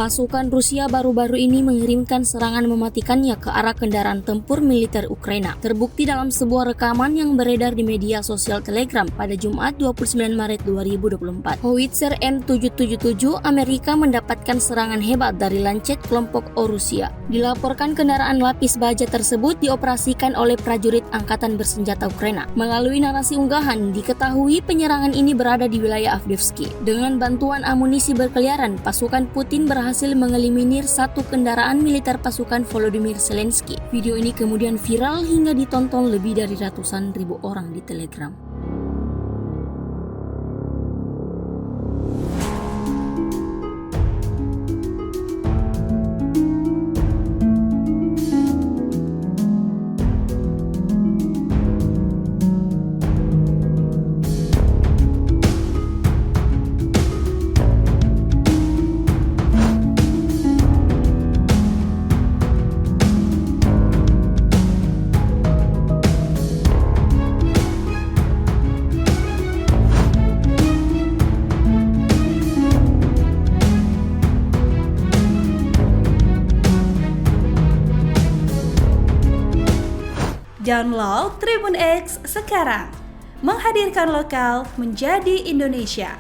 Pasukan Rusia baru-baru ini mengirimkan serangan mematikannya ke arah kendaraan tempur militer Ukraina. Terbukti dalam sebuah rekaman yang beredar di media sosial Telegram pada Jumat 29 Maret 2024. Howitzer M777 Amerika mendapatkan serangan hebat dari Lancet kelompok O Rusia. Dilaporkan kendaraan lapis baja tersebut dioperasikan oleh prajurit angkatan bersenjata Ukraina. Melalui narasi unggahan, diketahui penyerangan ini berada di wilayah Avdiivsky. Dengan bantuan amunisi berkeliaran, pasukan Putin berhasil mengeliminir satu kendaraan militer pasukan Volodymyr Zelensky. Video ini kemudian viral hingga ditonton lebih dari ratusan ribu orang di Telegram. Download Tribun X sekarang, menghadirkan lokal menjadi Indonesia.